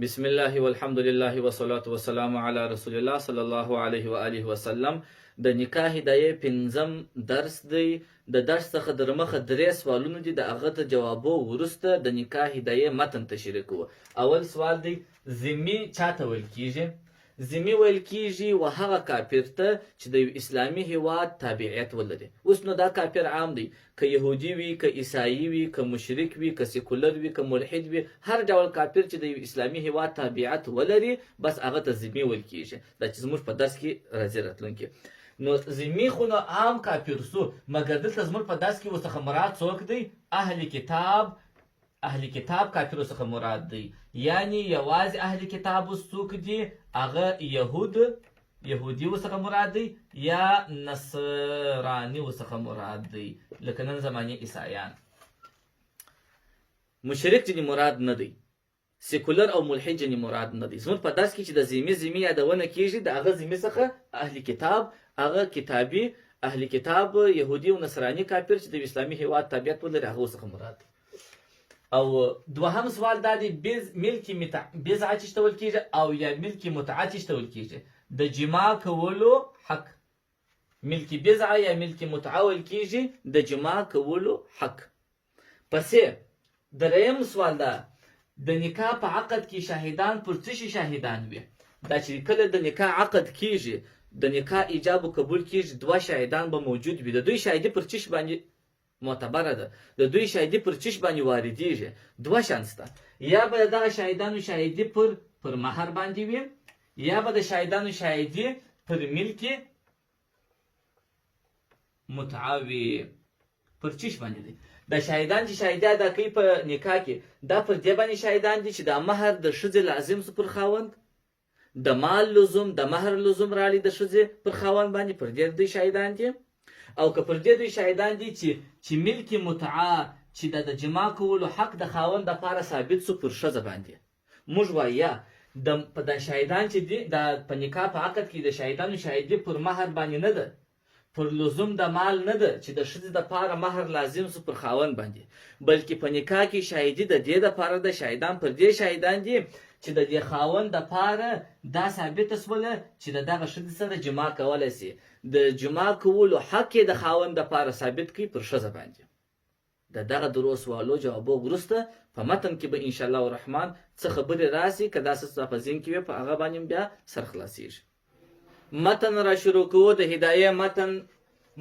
بسم الله والحمد لله والصلاة والسلام على رسول الله صلی الله علیه و آله وسلم. د نکاح هدایه پنځم درس دی. د درس څخه در مخه درې سوالونه دي، د هغه ته جوابو وروسته د نکاح هدایه متن تشریح کوو. اول سوال دی: ذمي چاته ویل کیږي؟ ذمي ویل کیږي و هغه کافر ته چې د یو اسلامي هیواد تابعیت ولري. اوس نو دا کافر عام دی، که یهودي وي، که عیسايي وي، که مشرک وي، که سیکولر وي، که ملحد وي، هر ډول کافر چې د یو اسلامي هیواد تابعیت ولري بس هغه ته ذمي ویل کیږي. دا چې زموږ په درس کې راځي راتلونکي. نو ذمي خو نو عام کافر سو، مګر دلته زموږ په درس کې ورڅخه مراد څوک دی؟ اهل کتاب کافرو څخه مراد دی. یعنی یوازې اهل کتاب څوک دي؟ هغه یهودي ورڅخه مراد دی یا نصراني ورڅخه مراد دی، لکه نن زمانې عیسایان. مشرک جنې مراد نه دی، سیکولر او ملحد جنې مراد نه دی. زموږ په درس کې چې د ذمي یادونه کیږي، د هغه ذمي څخه اهل کتاب، هغه کتابي اهل کتاب یهودي او نصراني کافر چې د اسلامي هیواد تابعیت ولري هغه څخه مراد دی. او دوهم سوال دا دی: ملک بضعه چې ویل کیږي او یا ملک متعه چې ویل کیږي، د جماع کولو حق. ملک بضعه یا ملک متعه ویل کیږي د جماع کولو حق. پسې دریم سوال دا: د نکاح په عقد کې شاهدان پر څه شي شاهدان وي؟ دا چې کله د نکاح عقد کیږي، د نکاح ایجاب او قبول کیږي، دوه شاهدان به موجود وي. د دوی شاهدي پر چش باندې معتبره ده، د دوی شاهدي پر چش باندې واردېږي. دوه شان شته: یا به دغه شاهدانو شاهدي پر مهر باندې وي، یا به د شاهدانو شاهدي پر ملک متعه وي. پر چش باندې دي د شاهدان چې شاهدي ادا کوي په نکاح کې، دا پر دې باندې شاهدان دي چې د مهر د ښځې لازم سو پر خاوند، د مال لزوم د مهر لزوم راړي د ښځې پر خاوند باندې، پر دې دوی شاهدان دي. او که پر دې دوی شاهدان دي چې ملک متعه چې د جماع کولو حق د خاوند لپاره ثابت سو پر ښځه باندې، موږ وایو د شاهدان چې دي په نکاح په عقد کې د شاهدانو شاهدي پر مهر باندې نه ده، پر لزوم د مال نه ده چې د ښځې لپاره مهر لازم سو پر خاوند باندې، بلکې په نکاح کې شاهدي د دې لپاره د شاهدان پر دې شاهدان دي چې د دې خاوند لپاره دا ثابته سوله چې د دغه ښځې سره جماع کولی سي، د جماع کولو حق یې د خاوند لپاره ثابت کړي پر ښځه باندې. د دغه درو سوالو جوابو وروسته په متن کې به انشاءالله الرحمن څه خبرې راسي، که داسې څه په ذهن کې وي په هغه باندې بیا سر خلاصیږي. متن را شروع کوو. د هدایه متن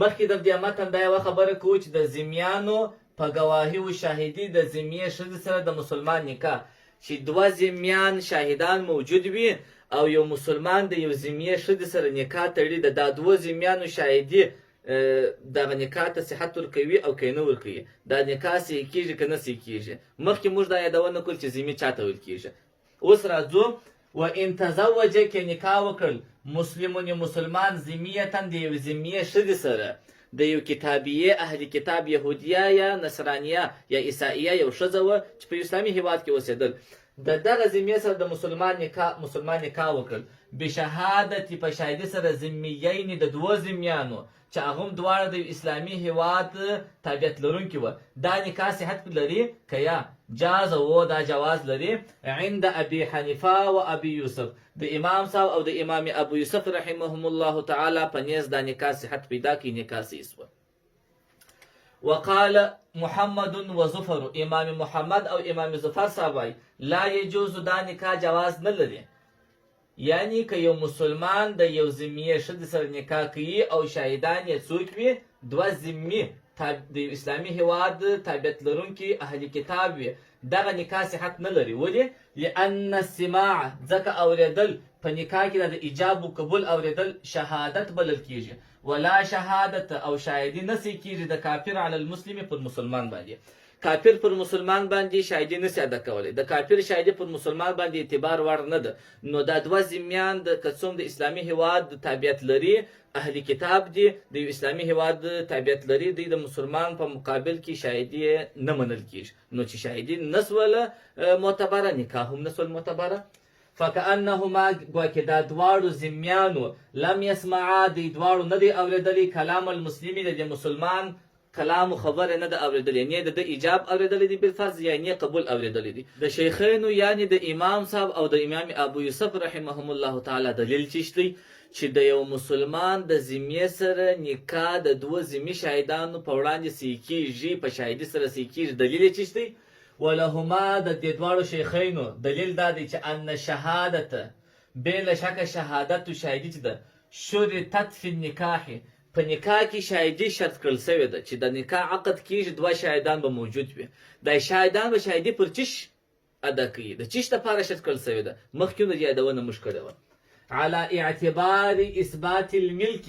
مخکې د دې متن دا یوه خبره کوو چې د ذمیانو په ګواهي و شاهدي د ذمي ښځې سره د مسلمان نکاح، چې دوه ذمیان شاهدان موجود وي او یو مسلمان د یو ذمي ښځې سره نکاح تړي، د دا دوه ذمیانو شاهدي دغه نکاح ته صحت ورکوي او که نه ورکوي، دا نکاح صحیح کیږي که نه صحیح کیږي. مخکې موږ دا یادونه کړل چې ذمي چاته ویل کیږي. اوس راځو: و ان تزوجه، که نکاح وکړل مسلمون مسلمان ذمیتن د یو ذمي ښځې سره د یو کتابیه اهل کتاب یهودیه یا نصرانیه یا عیسائیه یو ښځه وه چې په اسلامي هیواد کې اوسېدل، د دغه ذمي سره د مسلمان نکاح وکړل بشهادت، په شاهدي سره ذمیین د دوه ذمیانو چې هغه هم دواړه د اسلامي هیواد تابعیت لرونکي وه، دا نکاح صحت لري که یا جاز و دا جواز لري عند ابي حنیفه و ابي یوسف، د امام صاحب او د امام ابو یوسف رحمهم الله تعالی په نیز دا نکاح صحت پیدا کی، نکاح صحیح سوه. وقال محمد و زفر، امام محمد او امام زفر صاحب وایي لا یجوز، دا نکاح جواز نه لري. یعنی که یو مسلمان د یو ذمي ښځې سره نکاح کوي او شاهدان یې څوک وي، دوه ذمي د اسلامي هیواد تابعیت لرونکي اهل کتاب وي، دغه نکاح صحت نه لري. ولې؟ لأن السماع، ځکه اورېدل په نکاح کې د ایجاب و قبول اورېدل شهادت بلل کیږي، ولا شهادت او شاهدي نه صحیح کیږي د کافر علی المسلم پر مسلمان باندې. کافر پر مسلمان باندې شاهدي نشي ادا کولی، د کافر شاهدي پر مسلمان باندې اعتبار وړ نه ده. نو دا دوه ذمیان د کڅوم د اسلامي هیواد تابعیت لري، اهل کتاب دي، د یو اسلامي هیواد تابعیت لري، دوی د مسلمان په مقابل کې شاهدي نه منل کیږي. نو چې شاهدي نسوله معتبره، نکاح هم نسول معتبره. فکأنهما، ګواکې دا دواړو ذمیانو لم یسمعا، دوی دواړو نه دی اورېدلی کلام المسلمین، د مسلمان کلام و خبره نه ده اورېدلې، نه د ایجاب اورېدلې دي بالفرض یا نه قبول اورېدلې دي. د شیخینو یعنی د امام صاحب او د امام ابو یوسف رحمهم الله تعالی دلیل چشتي چې د یو مسلمان د ذمې سره نکاح د دوه ذمي شاهدانو په وړاندې سیکیږي، په شاهدي سره سیکیږي. دلیل چشتي ولهما د دې دواړو شیخینو دلیل دا دی چې ان شهادت بلا شک شهادت او شاهدی چې ده شرطت فی النکاح، په نکاح کې شاهدي شرط کړل شوې ده چې د نکاح عقد کېږي دوه شاهدان به موجود وي. دا شاهدان به شاهدي پر چش ادا کوي، د چش لپاره شرط کړل شوې ده. مخکې د یادونه موږ کړې وه على اعتبار اثبات الملک،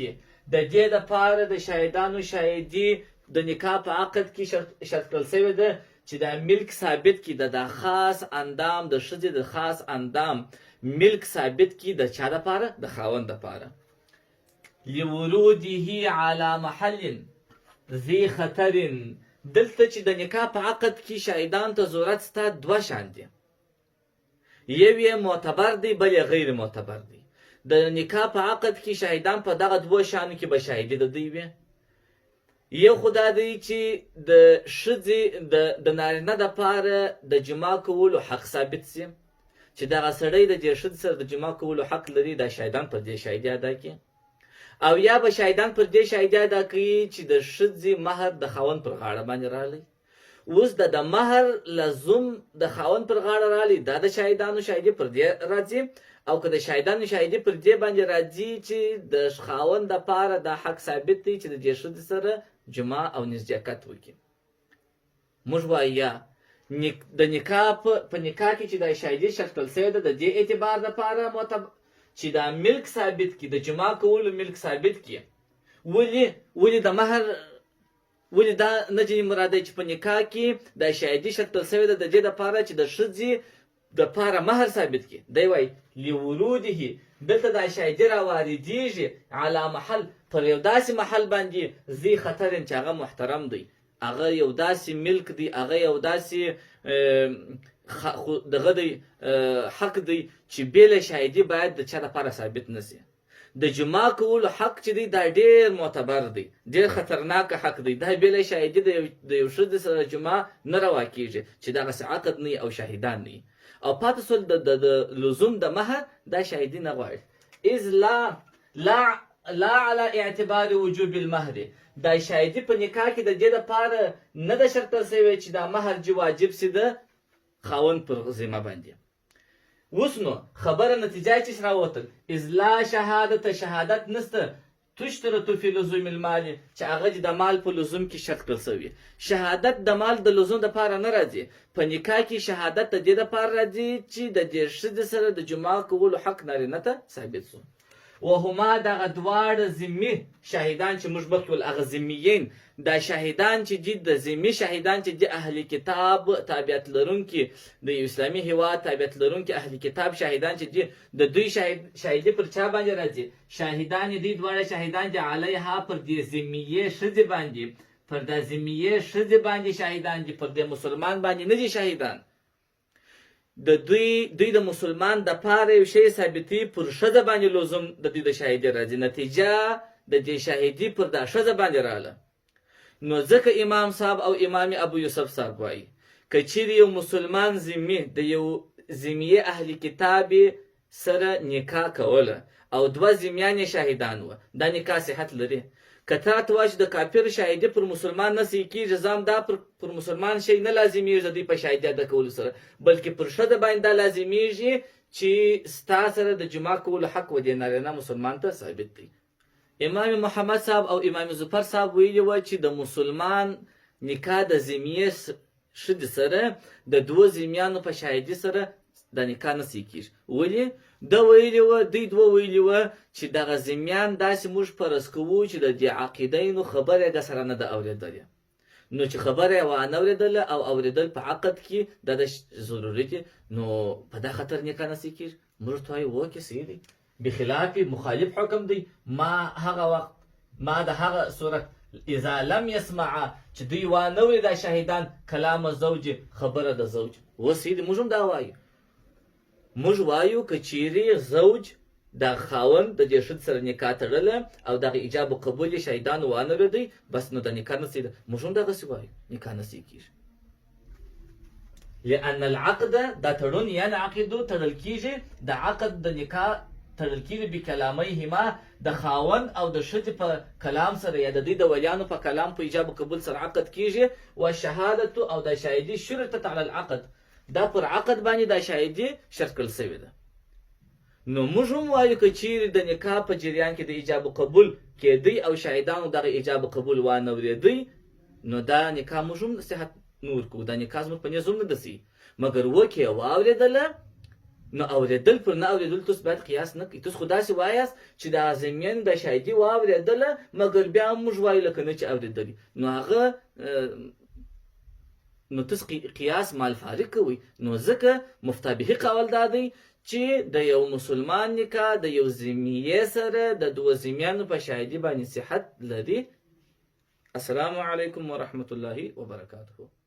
د دې لپاره د شاهدانو شاهدي د نکاح په عقد کې شرط کړل شوې ده چې دا ملک ثابت کړي، د خاص اندام د ښځې د خاص اندام ملک ثابت کړي د چا لپاره؟ د خاوند لپاره. لوروده على محل ذي خطر، دلته چې د نکاح په عقد کې شاهدان ته ضرورت ستا دوه شان دي، یو یې معتبر دی بل یې غیر معتبر دی. د نکاح په عقد کې شاهدان په دغه دوه شانو کې به شاهدي د دوی وي. یو خو دا دی چې د ښځې د نارینه دپاره د جماع کولو حق ثابت سي، چې دغه سړی د دې ښځې سره د جماع کولو حق لري، دا شاهدان پر دې شاهدي ادا کړي. او یا به شاهدان پر دې شاهدي ادا کوي چې د ښځې مهر د خاوند پر غاړه باندې راغلی. اوس د مهر لزوم د خاوند پر غاړه راغلی، دا د شاهدانو شاهدي پر دې راځي. او که د شاهدانو شاهدي پر دې باندې راځي چې د خاوند دپاره دا حق ثابت دی چې د دې ښځې سره جماع او نزدېکت وکړي. موږ وایو یا د نکاح په نکاح کې چې دا شاهدي شرط کړل شوې ده د دې اعتبار دپاره چې دا ملک ثابت کړي، د جماع کولو ملک ثابت کړي. ولې د مهر ولې دا نه ځینې مراد دی چې په نکاح کې دا شاهدي شرط کړل شوې ده د دې دپاره چې د ښځې دپاره مهر ثابت کړي. دی وایي لوروده، دلته دا شاهدي راواردېږي على محل، پر یو داسې محل باندې ذي خطر چې هغه محترم دی، هغه یو داسې ملک دی، هغه یو داسې دغه دی حق دی چې بېله شاهدي باید د چا لپاره ثابت نه سي. د جماع کولو حق چې دی دا ډېر معتبر دی، ډېر خطرناک حق دی. دا بېله شاهدي د یو ښځې سره جماع نه روا کېږي چې دغسې عقد نه او شاهدان نه. او پاتې سول د لزوم د مهر دا شاهدي نه غواړي. اذ لا على اعتبار وجوب المهر، دا شاهدي په نکاح کې د دې دپاره نه ده شرط شوی چې دا مهر جي واجب سي د خاوند پر ذمه باندې. اوس نو خبره نتیجه چې راوتل اذ لا شهادت، شهادت نسته تشترط فی لزوم المال، چې هغه د مال په لزوم کې شرط کړل شوی. شهادت د مال د لزوم دپاره نه راځي، په نکاح کې شهادت د دې دپاره راځي چې د دې ښځې سره د جماع کولو حق نارینه ته ثابت سو. وهما دغه دواړه ذمي شاهدان چې موږ مخکې ول هغه ذمیین، دا شاهدان چې دي د ذمي شاهدان چې د اهل کتاب تابعیت لرونکي، د اسلامي هیواد تابعیت لرونکي اهل کتاب شاهدان چې دي د دوی شاهدي پر چا باندې راځي؟ شاهدان دي دواړه شاهدان چې علیها پر دې ذمیې ښځې باندې، پر دا ذمیې ښځې باندې شاهدان دي، پر دې مسلمان باندې نه دي شاهدان. د دوی د مسلمان د پاره یو شی ثابتي پر ښځه باندې لزوم د دوی د شاهدي راځي، نتیجه د دې شاهدي پر دا ښځه باندې رااله. نو ځکه امام صاحب او امام ابو یوسف صاحب وایي که چیرې یو مسلمان ذمي د یو ذمیې اهل کتاب سره نکاح کوله او دوه ذمیان شاهدان و، دا نکاح صحت لري. که تا ته وایي چې د کافر شاهدي پر مسلمان نه صحیح کېږي، ځان دا پر مسلمان شی نه لازمیږي د دوی په شاهدي ادا کولو سره، بلکې پر ښځه باندې دا لازمیږي چې ستا سره د جماع کولو حق و دې نارینه مسلمان ته ثابت دی. امام محمد صاحب او امام ظفر صاحب ویلي وه چې د مسلمان نکاح د ذمیې ښځې سره د دوه ذمیانو په شاهدي سره د نکاح نه صحیح کېږي. ولې؟ ده ویلي وه، دوی دوه ویلي وه چې دغه ذمیان داسې موږ فرض کوو چې د دې عقیدینو خبره یې سره نه ده اورېدلې. نو چې خبره یې وانه اورېدله او اورېدل په عقد کې دا د ضروري دي، نو په دا خطر نکاح نه صحیح کېږي. موږ ته وایو اوکې صحیح دی، بخلاف مخالف حکم دی. ما هغه وخت ما د هغه صورت اذا لم يسمع چې دوی وانه اوري دا شاهدان کلام زوج، خبره د زوج، وصحیح دی. موږ هم دا وایو، موږ وایو که چیرې زوج دا خاوند د دې ښځې سره نکاح تړله او دغه ایجاب او قبول یې شهیدانو وانه ورېدی، بس نو د نکاح نصیب ده. موږ هم دغسې وایو نکاح نصیب کېږي. لأن العقد دا تړون ینعقد تړل کېږي، د عقد د نکاح تړل کېږي بکلاميهما د خاوند او د ښځې په کلام سره یا د دوی د ولیانو په کلام په ایجاب او قبول سره عقد کېږي. والشهادة او د شاهدي شرطت على العقد، دا پر عقد باندې دا شاهدي شرط کړل سوې ده. نو موږ هم وایو که چیرې د نکاح په جریان کې د ایجاب او قبول کېدی او شاهدانو دغه ایجاب او قبول وانه ورېدی، نو دا نکاح موږ هم صحت نور کوو، دا نکاح زموږ په نیز هم نه دسي. مګر وکې واورېدله، نو اورېدل پر نه اورېدل تاسو باید قیاس نه کوئ. تاسو خو داسې وایاست چې د اعظمین د شاهدي واورېدله، مګر بیا هم موږ وایو لکه نه چې اورېدلي، نو هغه نو تاسو قیاس مال فارق کوئ. نو ځکه مفتابهي قول دا دی چې د یو مسلمان نکاح د یو ذمیې سره د دوه ذمیانو په شاهدي باندې صحت لري. السلام علیکم ورحمة الله وبرکاته.